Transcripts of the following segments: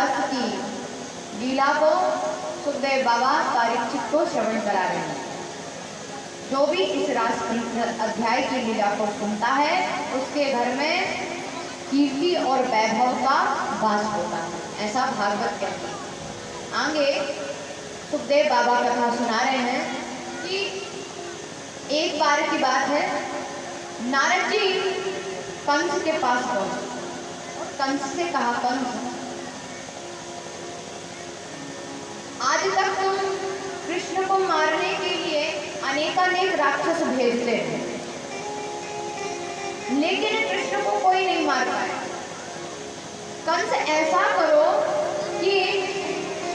रास की लीला को सुखदेव बाबा परीक्षित को श्रवण करा रहे हैं। जो भी इस रास अध्याय की लीला को सुनता है उसके घर में कीर्ति और वैभव का वास होता है, ऐसा भागवत कहते हैं। आगे सुखदेव बाबा कथा सुना रहे हैं कि एक बार की बात है, नारद जी कंस के पास पहुंचे और कंस से कहा, कंस आज तक तुम कृष्ण को मारने के लिए अनेकानेक राक्षस भेजते हैं, लेकिन कृष्ण को कोई नहीं मार पाया। कंस ऐसा करो कि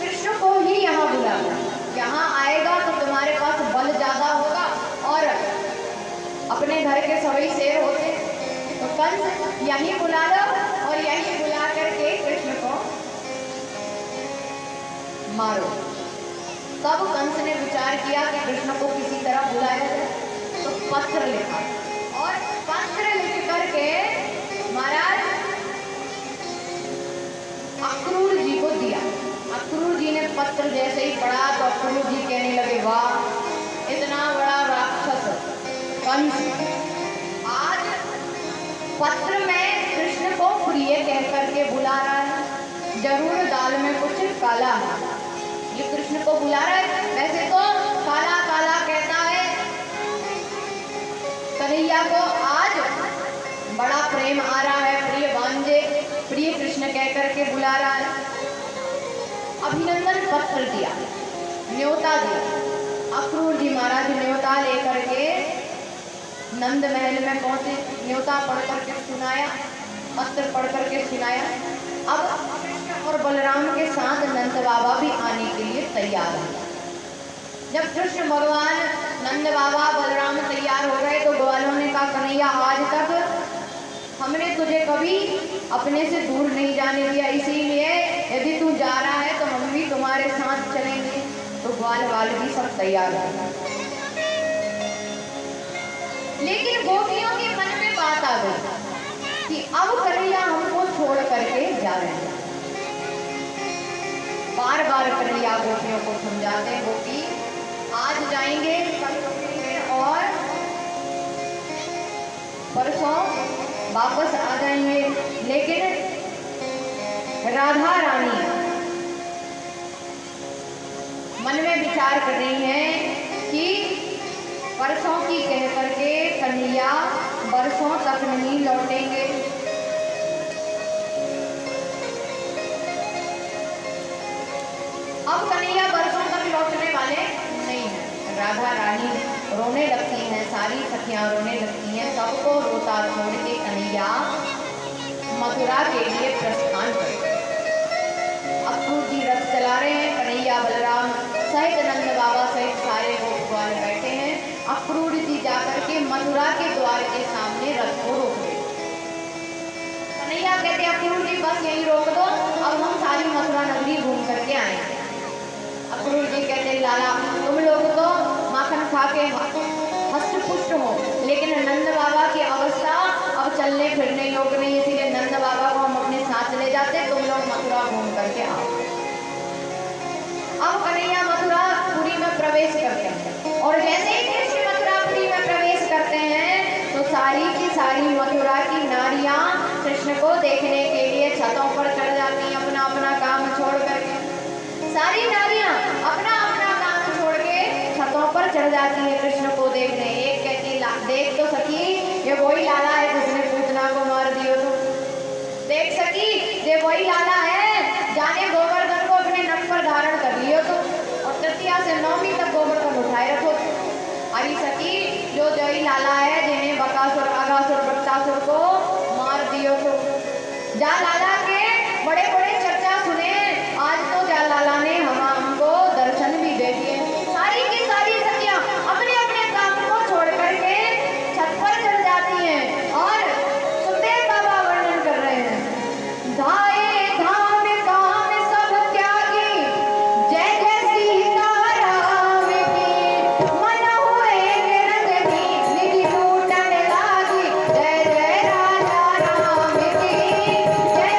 कृष्ण को ही यहाँ बुला लो, यहाँ आएगा तो तुम्हारे पास बल ज्यादा होगा और अपने घर के सभी शेर होते, तो कंस यहीं बुला लो और यहीं बुला करके कृष्ण को मारो। तब कंस ने विचार किया कि कृष्ण को किसी तरह बुलाया जाए, तो पत्र लिखा और पत्र लिख करके महाराज अक्रूर जी को दिया। अक्रूर जी ने पत्र जैसे ही पढ़ा तो अक्रूर जी कहने लगे, वाह इतना बड़ा राक्षस कंस आज पत्र में कृष्ण को प्रिय कह करके बुला रहा है, जरूर दाल में कुछ काला है। ये कृष्ण को बुला रहा है, वैसे तो काला काला कहता है, कन्हैया को आज बड़ा प्रेम आ रहा है, प्रिय भांजे प्रिय कृष्ण कह करके बुला रहा है। अभिनंदन पत्र दिया, न्योता दिया। अक्रूर जी महाराज न्योता लेकर के नंद महल में पहुंचे, न्योता पढ़ करके सुनाया, पत्र पढ़ करके सुनाया। अब कृष्ण और बलराम के साथ नंद बाबा भी आने के लिए तैयार हैं। जब कृष्ण भगवान, नंद बाबा, बलराम तैयार हो गए तो ग्वालों ने कहा, कन्हैया आज तक हमने तुझे कभी अपने से दूर नहीं जाने दिया, इसीलिए यदि तू जा रहा है तो हम भी तुम्हारे साथ चलेंगे। तो ग्वाल वाल भी सब तैयार हैं, लेकिन गोपियों के मन में बात आ गई कि अब कन्हैया हमको छोड़ करके जा रहे हैं। बार बार कन्हैया गोपियों को समझाते हैं, गोपी आज जाएंगे, कल रुकेंगे और परसों वापस आ जाएंगे। लेकिन राधा रानी मन में विचार कर रही हैं कि परसों की कह करके कन्हैया बरसों तक नहीं लौटेंगे। अब कन्हैया बरसों तक लौटने वाले नहीं हैं। राधा रानी रोने लगती हैं, सारी सखियां रोने लगती हैं, सबको रोता छोड़ के कन्हैया मथुरा के लिए प्रस्थान करते हैं। अक्रूर जी रथ चला रहे हैं, कन्हैया बलराम सहित नंद बाबा सहित सारे लोग द्वार बैठे हैं। अक्रूर जी जाकर के मथुरा के द्वार के सामने रथ को रोक गए। कन्हैया कहते अक्रूर जी बस यही रोक दो, अब हम सारी मथुरा नगरी घूम करके आएंगे। अक्रूर जी कहते लाला तुम लोग तो माखन खा के हष्ट पुष्ट हो, लेकिन नंद बाबा की अवस्था अब चलने फिरने योग्य नहीं, इसीलिए नंद बाबा को हम अपने साथ ले जाते, तुम लोग मथुरा घूम करके आओ। अब कन्हैया मथुरापुरी में प्रवेश करते हैं और जैसे ही कृष्ण मथुरापुरी में प्रवेश करते हैं तो सारी की सारी मथुरा की नारियां कृष्ण को देखने के लिए छतों पर चढ़ जाती हैं, अपना अपना काम छोड़ करके। सारी नारियां अपना अपना काम छोड़ के छतों पर चढ़ जाती हैं कृष्ण को देखने। एक कहती देख तो सकी ये वही लाला है जिसने पूतना को मार दियो, तो देख सकी ये वही लाला है, जाने गोवर्धन को अपने नट पर धारण कर लियो तो, और तृतीया से नौवीं तक गोवर्धन उठाए रखो। अरे सखी जो जय लाला है जिन्हें बकासुर आगासुर वृत्तासुर को मार दियो, तो जा लाला के बड़े बड़े चर्चा सुने, आज तो जा लाला ने हमको दर्शन भी दे दिए। सारी की सारी सखियां अपने अपने काम को छोड़ करके छत पर चढ़ जाती हैं और सुखदेव बाबा वर्णन कर रहे हैं, धाये धाम काम सब त्यागी, जय जय सीताराम की, मन हुए रंग की निधि लूटन लागी, जय जय राजा राम की, जय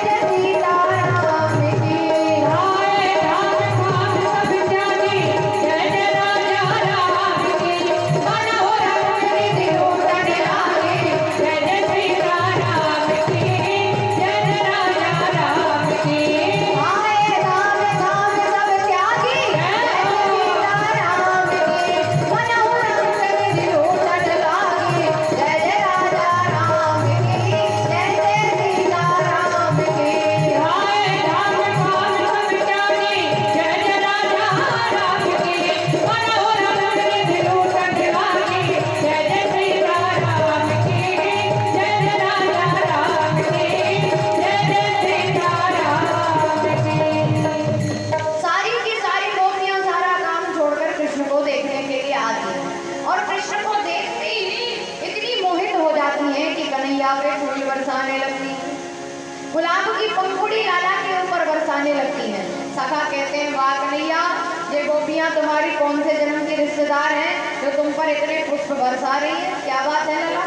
तुम्हारी कौन से जन्म की रिश्तेदार हैं जो तुम पर इतने पुष्प बरसा रही है, क्या बात है लला?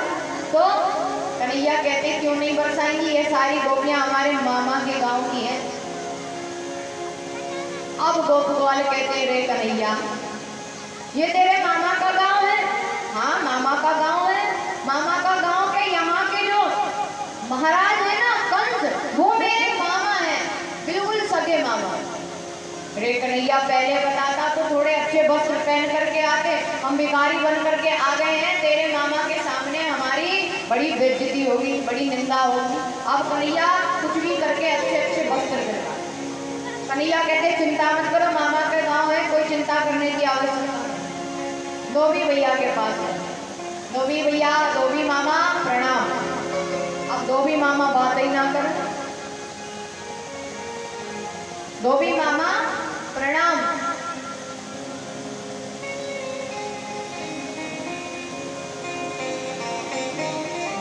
तो कन्हैया कहते क्यों नहीं बरसाएंगी, ये सारी गोपियां हमारे मामा के गांव की हैं। अब गोप ग्वाल कहते रे कन्हैया ये तेरे मामा का गांव है? हाँ मामा का गांव है। मामा का गांव के यहाँ के जो महाराज है ना कंस, वो मेरे मामा है, बिल्कुल सगे मामा। रे कन्हैया पहले बताता तो थोड़े अच्छे वस्त्र पहन करके आते, हम भिखारी बन करके आ गए हैं, तेरे मामा के सामने हमारी बड़ी बेइज्जती होगी, बड़ी निंदा होगी। अब कन्हैया कुछ भी करके अच्छे अच्छे वस्त्र पहना। कन्हैया कहते चिंता मत करो, मामा के गांव है, कोई चिंता करने की आवश्यकता नहीं। धोबी भैया के पास है। धोबी भैया, धोबी मामा प्रणाम। अब धोबी मामा बात ही ना कर। धोबी मामा प्रणाम।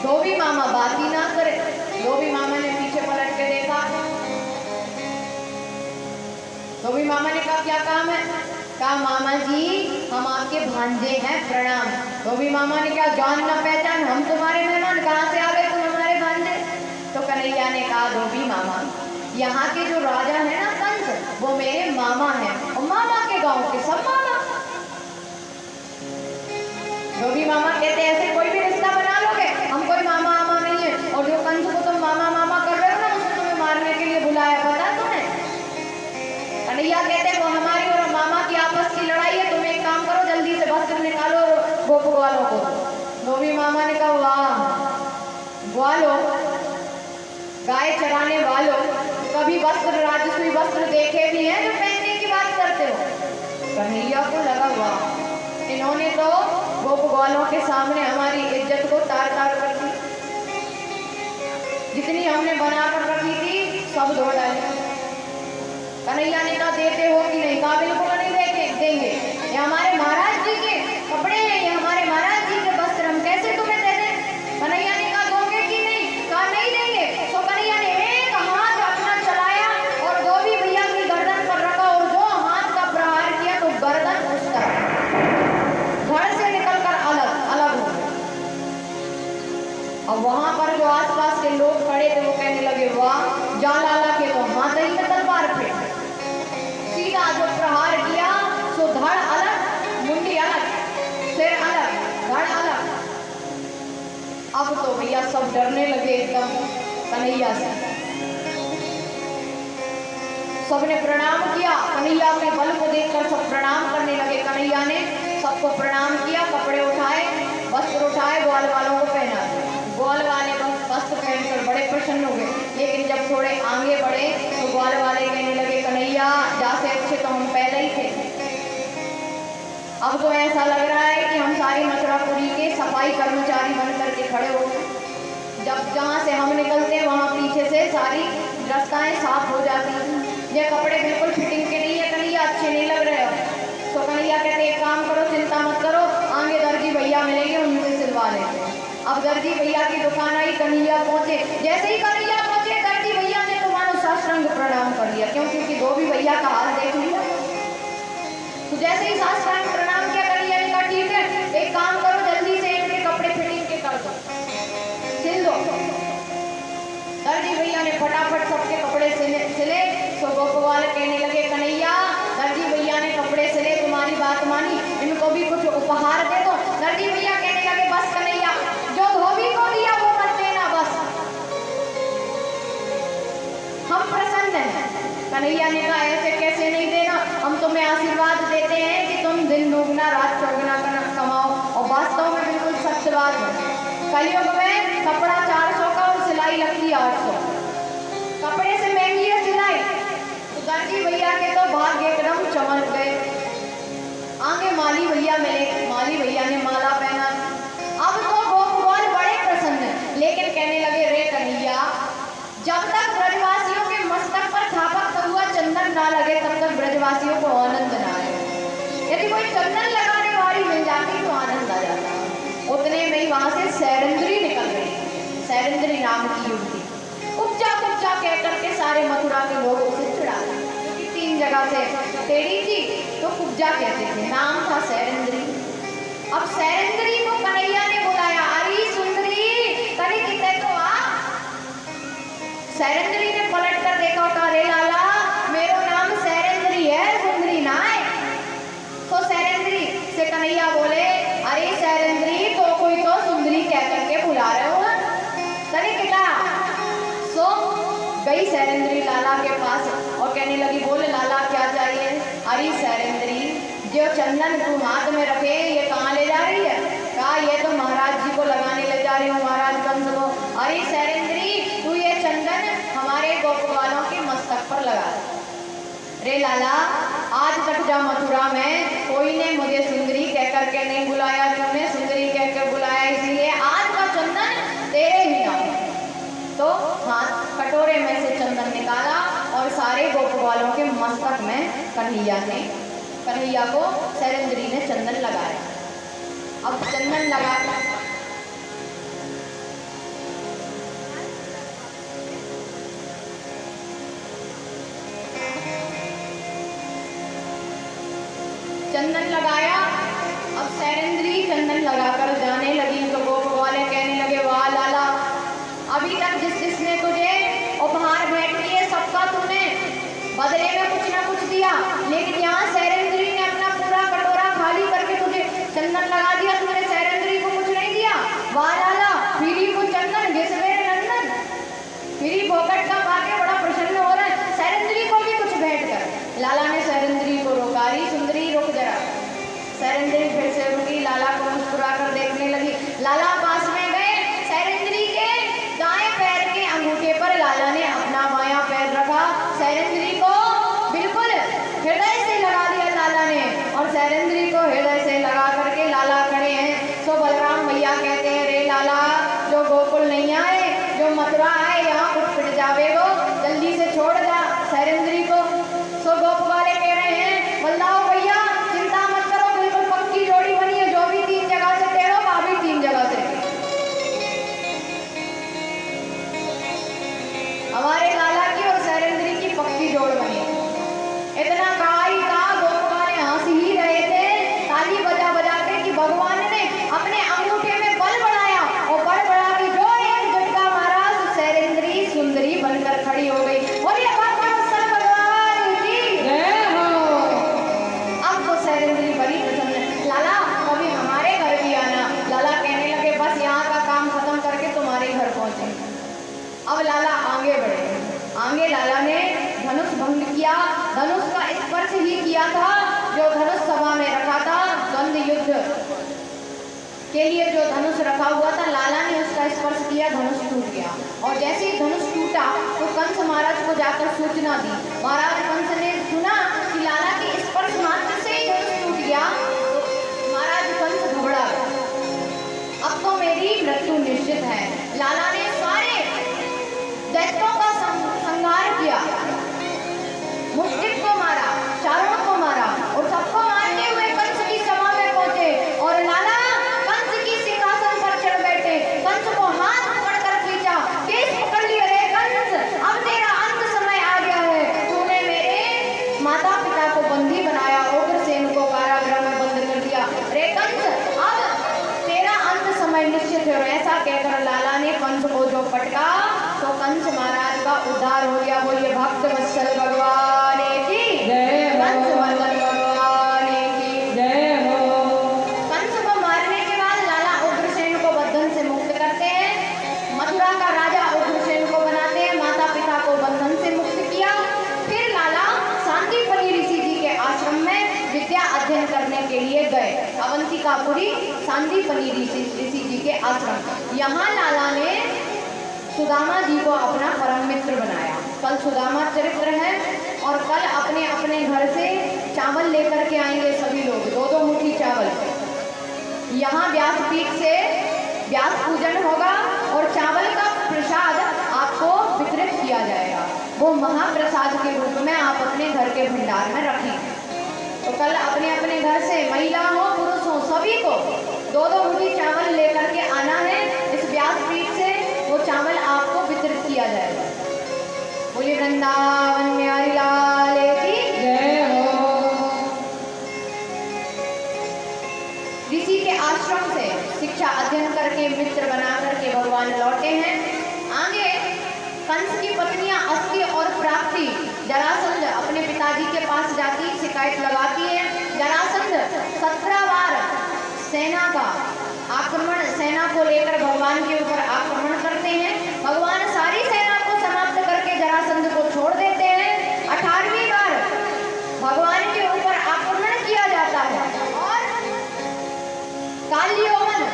धोबी मामा बात ही ना करे। धोबी मामा ने पीछे पलट के देखा। धोबी मामा ने कहा क्या काम है? कहा मामा जी हम आपके भांजे हैं, प्रणाम। धोबी मामा ने कहा जान न पहचान, हम तुम्हारे मेहमान, कहाँ से आ गए तुम हमारे भांजे? तो कन्हैया ने कहा धोबी मामा यहाँ के जो राजा है ना कंस, वो मेरे मामा हैं, और मामा के गांव के सब मामा। धोबी मामा कहते ऐसे कोई भी रिश्ता बना लोगे, हम कोई मामा मामा नहीं है, और जो कंस को तुम मामा मामा कर रहे हो ना, उसे तुम्हें मारने के लिए बुलाया, पता तुम्हें? कन्हैया कहते वो हमारी और मामा की आपस की लड़ाई है, तुम एक काम करो जल्दी से वस्त्र निकालो गोप ग्वालों को। धोबी मामा ने कहा वाह ग्वालो, गाय चराने वालों, कभी वस्त्र राजस्वी वस्त्र देखे भी हैं जो पहनने की बात करते हो? कन्हैया को लगा वाह इन्होंने तो गोप ग्वालों के सामने हमारी इज्जत को तार तार कर दी, जितनी हमने बना कर रखी थी सब धो डाली। कन्हैया ने कहा देते हो कि नहीं? कहा बिल्कुल नहीं देंगे, ये हमारे महाराज जी के कपड़े हैं, ये हमारे महाराज जी के वस्त्र, हम कैसे तुम्हें दे दें? कन्हैया ने कहा दोगे कि नहीं? कहा नहीं देंगे। तो कन्हैया ने एक हाथ अपना चलाया और धोबी भैया की गर्दन पर रखा, और जो हाथ का प्रहार किया तो गर्दन उस तरफ धड़ से निकलकर अलग अलग हो गई। अब वहां पर जो आसपास के लोग खड़े थे वो कहने लगे वाह जालाला के तो हाथ ही में तलवार फेंक, सीधा जो प्रहार किया तो धड़ अलग, मुंडी अलग, सिर अलग, धड़ अलग। अब तो भैया सब डरने लगे एकदम कन्हैया से। सबने प्रणाम किया, कन्हैया के बल को देखकर सब प्रणाम करने लगे। कन्हैया ने सबको प्रणाम किया, कपड़े उठाए, वस्त्र उठाए, ग्वाल वालों को पहना दिया। ग्वाल वाले वस्त्र पहनकर बड़े प्रसन्न हो गए, लेकिन जब थोड़े आगे बढ़े तो ग्वाल वाले कहने लगे कन्हैया जैसे अच्छे तो हम पहले ही थे, अब तो ऐसा लग रहा है कि हम सारी मथुरापुरी के सफाई कर्मचारी बन करके खड़े हो गए। जब जहाँ से हम निकलते हैं वहाँ पीछे से सारी रास्ताएं साफ हो जाती हैं। ये कपड़े बिल्कुल फिटिंग के नहीं है कन्हैया, अच्छे नहीं लग रहे हो। तो कन्हैया कहते एक काम करो चिंता मत करो, आगे दर्जी भैया मिलेंगे उनसे सिलवा लेंगे। अब दर्जी भैया की दुकान आई, कन्हैया पहुंचे। जैसे ही कन्हैया पहुंचे दर्जी भैया ने तो मानो साष्टांग प्रणाम कर लिया, क्योंकि धोबी भैया का हाल देख लिया। तो जैसे ही साष्टांग प्रणाम किया कन्हैया ने कहा ठीक है एक काम करो जल्दी से इनके कपड़े फिटिंग के कर दो, सिल दो। दर्जी भैया ने फटाफट सबके कपड़े सिले। तो गोप ग्वाल कहने लगे कन्हैया दर्जी भैया ने कपड़े सिले, तुम्हारी बात मानी, इनको भी कुछ उपहार दे दो। दर्जी भैया कहने लगे बस कन्हैया जो धोबी को दिया वो मत देना, बस हम प्रसन्न हैं। कन्हैया ने कहा ऐसे कैसे नहीं देना, हम तुम्हें आशीर्वाद देते हैं कि तुम दिन दुगना रात चौगुना कमाओ, और वास्तव में बिल्कुल सच बात है। कलयुग में कपड़ा 400 का और सिलाई लगती 800, कपड़े से महंगी है सिलाई। तो दर्जी भैया के तो भाग्य एकदम चमक गए। आगे माली भैया मिले, माली भैया ने माला पहना। अब तो गोप ग्वाल बड़े प्रसन्न हैं, लेकिन कहने लगे रे कन्हैया जब तक ब्रजवासियों के मस्तक पर थापकता हुआ चंदन ना लगे तब तक ब्रजवासियों को आनंद ना आए। यदि कोई चंदन लगाने वाली मिल जाती तो आनंद आ जाता। उतने में ही वहां से सैरंद्री निकल गई, सैरंद्री नाम की युवती। उपजा कुपजा कह करके सारे मथुरा के लोग उसे चिढ़ा, क्योंकि 3 जगह से टेढ़ी थी, तो कुब्जा कहते थे, नाम था सैरंद्री। अब सैरंद्री को कन्हैया ने बुलाया, अरे सुंदरी तनी कितने तो आ। सैरंद्री ने पलट कर देखा, कहा रे लाला मेरो नाम सैरंद्री है, सुंदरी ना है। तो सैरंद्री से कन्हैया बोले, अरे सैरंद्री तो कोई तो सुंदरी कह करके बुला रहे हो तनी किता। सो गई सैरंद्री लाला के पास और कहने लगी, बोले लाला क्या चाहिए। अरे सैरंद्री जो चंदन तू हाथ में रखे ये कहाँ ले जा रही है। कहा ये तो महाराज जी को लगाने ले जा रही हूँ, महाराज कंस को। अरे सैरंद्री तू ये चंदन हमारे गोपवालों के मस्तक पर लगा। रे लाला आज तक जा मथुरा में कोई ने मुझे सुंदरी कह करके नहीं बुलाया, तूने सुंदरी कह कर बुलाया, इसलिए आज का चंदन तेरे ही नाम। तो हाथ कटोरे में से चंदन निकाला और सारे गोपवालों के मस्तक में कन्हैया को सैरंद्री ने चंदन लगाया। अब चंदन लगा चंदन लगाया। अब सैरंद्री चंदन लगाकर जाने लगी तो गोपवाले कहने लगे, वाह लाला अभी तक जिस जिसने तुझे उपहार भेंट किए सबका तूने बदले में कुछ ना कुछ दिया, लेकिन यहाँ सैरंद्री ने अपना पूरा कटोरा खाली करके तुझे चंदन लगा दिया, तूने सैरंद्री को कुछ नहीं दिया। वाह लाला फिरी को चंदन घिसवेरे नंदन, फिरी फोकट का पाके बड़ा प्रसन्न हो रहा है, सैरंद्री को भी कुछ भेंट कर। लाला ने सैरंद्री को रोका, रही सुंदरी रुक जरा। सैरंद्री फिर से रुकी, लाला को मुस्कुरा कर देखने लगी। लाला पास में गए, सैरंद्री के दाएं पैर के अंगूठे पर लाला ने अपना बायां पैर रखा, सैरंद्री को बिल्कुल हृदय से लगा दिया लाला ने। और सैरंद्री को हृदय से लगा करके लाला खड़े हैं। तो बलराम भैया कहते हैं, रे लाला जो गोकुल नहीं आए, जो मथुरा आए यहाँ कुछ पिट जावे वो, जल्दी से छोड़ जा सैरंद्री को। सो गोप वाले कह रहे हैं, बलदाओ भैया चिंता मत करो, बिल्कुल पक्की जोड़ी बनी है, जो भी 3 जगह से टेढ़ो वहाँ भी 3 जगह से। हमारे लाला की और सैरंद्री की पक्की जोड़ बनी। इतना कहा ही कहा, गोप वाले हंस ही रहे थे ताली बजा बजा के कि भगवान ने अपने अंगूठे में बल बढ़ाया और बल बढ़ा के जो एक झटका मारा तो सैरंद्री सुंदरी बनकर खड़ी हो गई। और ये बात भगवान की जय हो। अब तो सैरंद्री बड़ी प्रसन्न, लाला कभी हमारे घर भी आना। लाला कहने लगे, बस यहाँ का काम खत्म करके तुम्हारे घर पहुंचे। अब लाला आगे बढ़े, आगे लाला ने धनुष भंग किया, धनुष का स्पर्श ही किया था जो धनुष सभा में रखा था, द्वंद युद्ध के लिए जो धनुष रखा हुआ था, लाला ने उसका स्पर्श किया, धनुष टूट गया। और जैसे ही धनुष टूटा तो कंस महाराज को जाकर सूचना दी। महाराज कंस ने सुना कि लाला के स्पर्श मात्र से ही धनुष टूट गया, तो महाराज कंस घबरा गए, अब तो मेरी मृत्यु निश्चित है। लाला ने सारे दैत्यों का संहार किया, मुष्टिक को मारा, चारों को मारा और सबको मारते हुए कंस की सभा में पहुंचे। और लाला कंस की सिंहासन पर चढ़ बैठे, कंस को हाथ पकड़कर खींचा, केस पकड़ लिया, रे कंस अब तेरा अंत समय आ गया है, तूने मेरे माता पिता को बंदी बनाया, उग्रसेन को कारागृह में बंद कर दिया, रे कंस अब तेरा अंत समय निश्चित है। ऐसा कहकर लाला ने कंस को जो पटका तो कंस महाराज का उद्धार हो गया। बोलिए भक्त वत्सल भगवान की जय, कंस वत्सल भगवान की जय हो। कंस को मारने के बाद लाला उग्रसेन को बंधन से मुक्त करते हैं, मथुरा का राजा उग्रसेन को बनाते हैं, माता पिता को बंधन से मुक्त किया। फिर लाला सांदीपनि ऋषि जी के आश्रम में विद्या अध्ययन करने के लिए गए, अवंतिकापुरी सांदीपनि ऋषि जी के आश्रम। यहाँ लाला ने सुदामा जी को अपना परम मित्र बनाया। कल सुदामा चरित्र है और कल अपने अपने घर से चावल लेकर के आएंगे सभी लोग, 2-2 मुट्ठी चावल। यहाँ व्यासपीठ से व्यास पूजन होगा और चावल का प्रसाद आपको वितरित किया जाएगा, वो महाप्रसाद के रूप में आप अपने घर के भंडार में रखें। तो कल अपने अपने घर से महिला हो पुरुष हो सभी को 2-2 मुट्ठी चावल लेकर के आना है। इस व्यासपीठ से वो चावल आपको वितरित किया जाएगा। बोलिए वृंदावन बिहारी लाल की जय हो। शिकायत लगाती है। जरासंध 17 बार सेना का आक्रमण, सेना को लेकर भगवान के ऊपर आक्रमण करते हैं। भगवान सारी सेना को समाप्त करके जरासंध को छोड़ देते हैं। 18वीं बार भगवान के ऊपर आक्रमण किया जाता है और काल्यवन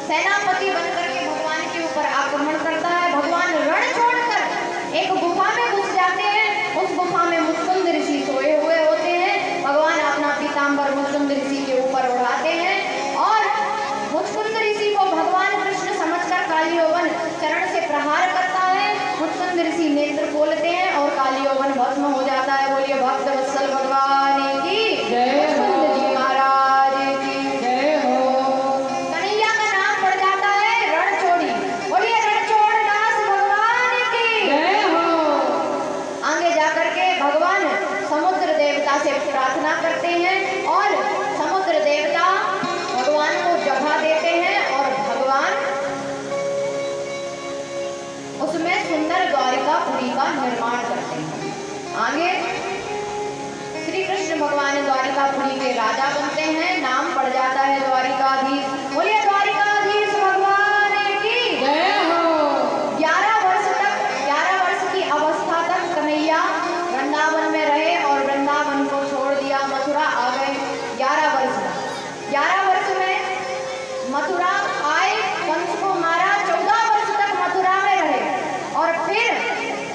सेनापति बनकर के भगवान के ऊपर आक्रमण करता है। भगवान रण छोड़कर एक गुफा में घुस जाते हैं। उस गुफा में मुचकुंद ऋषि सोए हुए होते हैं। भगवान अपना पीताम्बर मुचकुंद ऋषि के ऊपर उड़ाते हैं और मुचकुंद ऋषि को भगवान कृष्ण समझकर काल्यवन चरण से प्रहार करता है। मुचकुंद ऋषि नेत्र खोलते हैं और काल्यवन भस्म हो जाता है। बोलिए भक्त वत्सल भगवान की जय, मुचकुंद जी महाराज की जय हो। कन्हैया का नाम पड़ जाता है रणछोड़ी। बोलिए रणछोड़ दास भगवान की जय हो। आगे जाकर के भगवान समुद्र देवता से प्रार्थना करते हैं और समुद्र देवता भगवान को जगह देते हैं और भगवान उसमें सुंदर द्वारिकापुरी का निर्माण करते हैं। आगे श्री कृष्ण भगवान द्वारिकापुरी के राजा बनते हैं। नाम पड़ जाता है द्वारिकाधीश। बोलिए द्वारिकाधीश भगवान की जय हो। 11 वर्ष की अवस्था तक कन्हैया वृंदावन में रहे और वृंदावन को छोड़ दिया, मथुरा आ गए। 11 वर्ष में मथुरा आए, कंस को मारा। 14 वर्ष तक मथुरा में रहे और फिर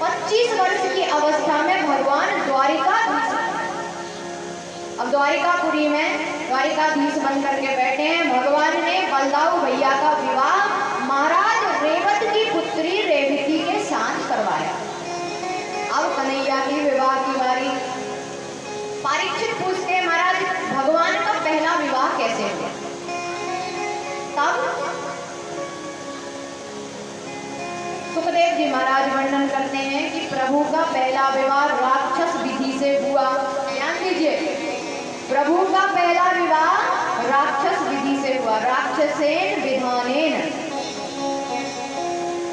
25 वर्ष की अवस्था में भगवान द्वारिकाधीश, अब द्वारिकापुरी में द्वारिकाधीश बन करके बैठे हैं। भगवान ने बलदाऊ भैया का विवाह महाराज रेवत की पुत्री रेवती के साथ करवाया। अब कन्हैया की विवाह की बारी। परीक्षित पूछते हैं महाराज भगवान का पहला विवाह कैसे हुआ? तब सुखदेव जी महाराज वर्णन करते हैं कि प्रभु का पहला विवाह राक्षस विधि से हुआ। ध्यान दीजिए, प्रभु का पहला विवाह राक्षस विधि से हुआ, राक्षसेन विधानेन।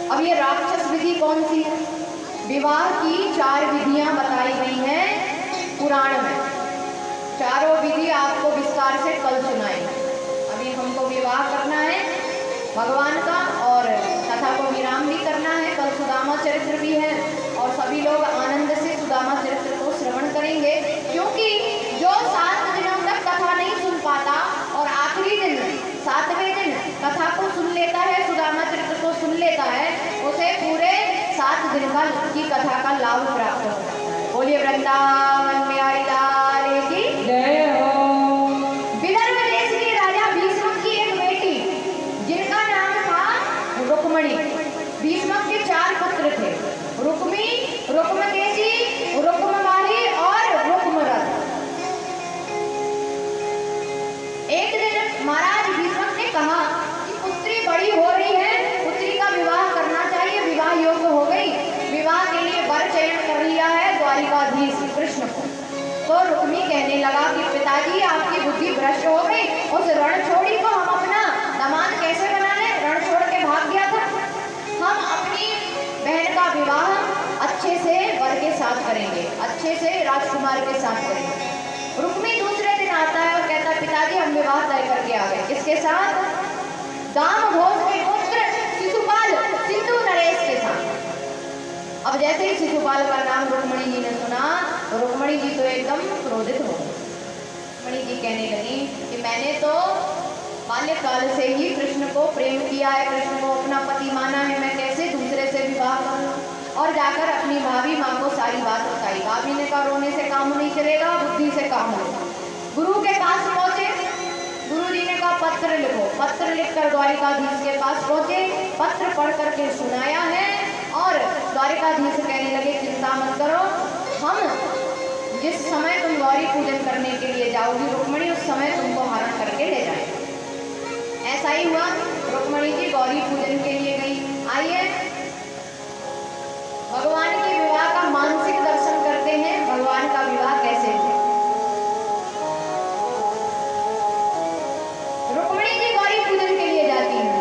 अब ये राक्षस विधि कौन सी है? विवाह की 4 विधियां बताई गई हैं पुराण में। चारों विधि आपको विस्तार से कल सुनाएंगे। अभी हमको विवाह करना है भगवान का और कथा को विराम भी करना है। कल सुदामा चरित्र भी है और सभी लोग आनंद से सुदामा चरित्र को श्रवण करेंगे, क्योंकि जो 7 दिनों तक कथा नहीं सुन पाता और आखिरी दिन 7वें दिन कथा को सुन लेता है, सुदामा चरित्र को सुन लेता है, उसे पूरे 7 दिन की कथा का लाभ प्राप्त होता है। बोलिए वृंदावन में आई लाल की जय हो। विदर्भ देश के राजा भीष्म की एक बेटी जिनका नाम था रुक्मणी। भीष्म के 4 पुत्र थे, रुक्मी, रुक्मकेशी, रुक्मवाली और रुक्मरथ। एक दिन महाराज भीष्म ने कहा कि पुत्री बड़ी हो रही है, पुत्री का विवाह करना चाहिए। विवाह योग्य हो गई, विवाह के लिए वर चयन कर लिया है द्वारिकाधीश कृष्ण को। तो रुक्मी कहने लगा कि पिताजी आपकी बुद्धि भ्रष्ट हो गई, उस रणछोड़ी को हम अपना दामाद कैसे बना लें? रण छोड़ के भाग गया था। हम अपनी बहन का विवाह अच्छे से वर के साथ करेंगे, अच्छे से राजकुमार के साथ करेंगे। रुक्मी दूसरे दिन आता है और कहता है पिताजी हम विवाह तय करके आ गए। किसके साथ? दाम घोष के पुत्र शिशुपाल सिंधु नरेश के साथ। अब जैसे ही शिशुपाल का नाम रुक्मणी जी ने सुना तो रुक्मणी जी तो एकदम क्रोधित हो गई। रुक्मणी जी कहने लगी कि मैंने तो बाल्यकाल से ही कृष्ण को प्रेम किया है, कृष्ण को अपना पति माना है, मैं कैसे दूसरे से विवाह करूं? और जाकर अपनी भाभी माँ को सारी बात बताई। भाभी ने कहा रोने से काम नहीं चलेगा, बुद्धि से काम होगा। गुरु के पास पहुंचे, गुरु जी ने कहा पत्र लिखो। पत्र लिखकर द्वारिकाधीश के पास पहुंचे, पत्र पढ़ करके सुनाया है और द्वारिकाधीश कहने लगे चिंता मत करो, हम जिस समय तुम गौरी पूजन करने के लिए जाओगी रुक्मणी, उस समय तुमको हरण करके ले जाएंगे। ऐसा ही हुआ, रुक्मणी जी गौरी पूजन के लिए गई। आइए भगवान के विवाह का मानसिक दर्शन करते हैं, भगवान का विवाह कैसे हुआ। रुक्मणी जी गौरी पूजन के लिए जाती हैं।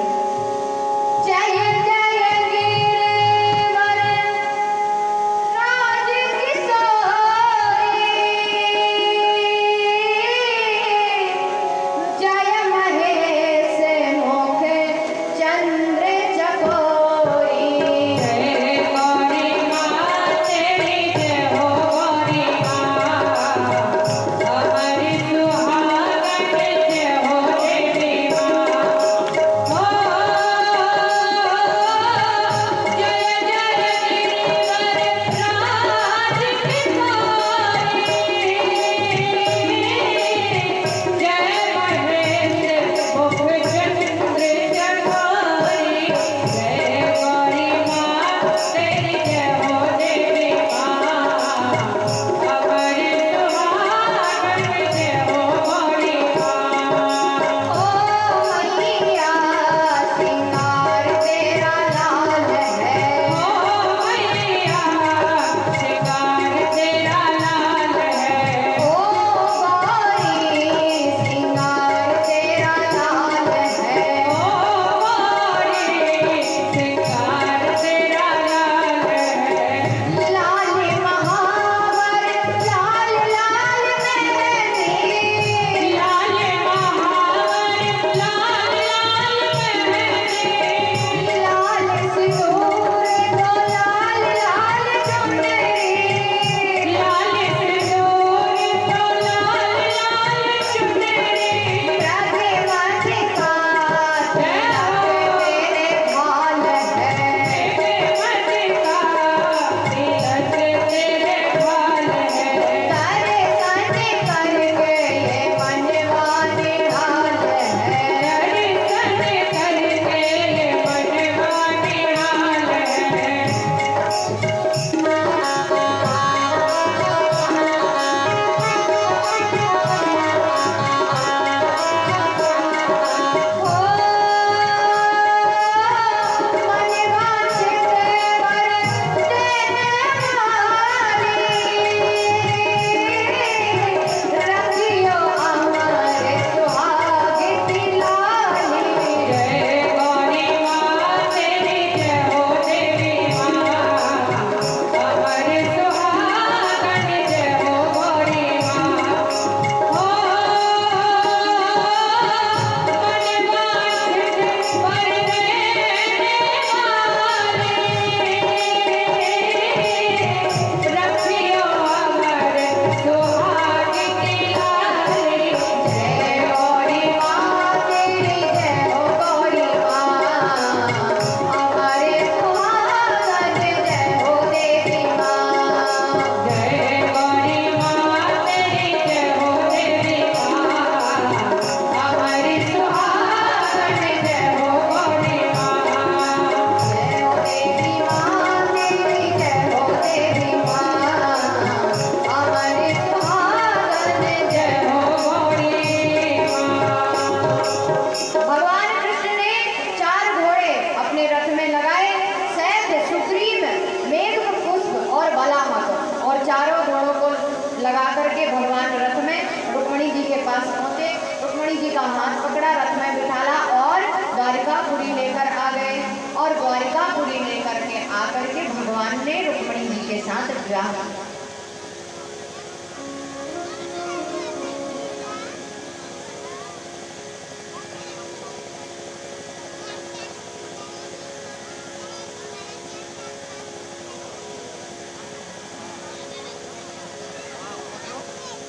हाथ पकड़ा, रथ में बिठाला और द्वारिकापुरी लेकर आ गए। और द्वारिकापुरी लेकर के आकर के भगवान ने रुक्मिणी जी के साथ विवाह किया।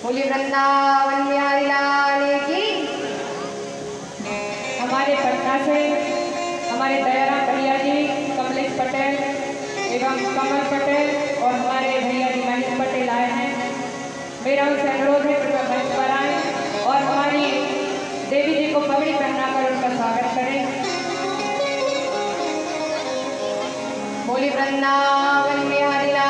बोलिए वृंदावन बिहारी लाल की। हमारे पटना से हमारे दयाराम भैया जी, कमलेश पटेल एवं कमल पटेल और हमारे भैया जी महेश पटेल आए हैं। मेरा उनसे अनुरोध है कृपया मंच पर आए और हमारी देवी जी को पगड़ी पहनाकर उनका स्वागत करें। बोलिए वृंदावन बिहारी लाल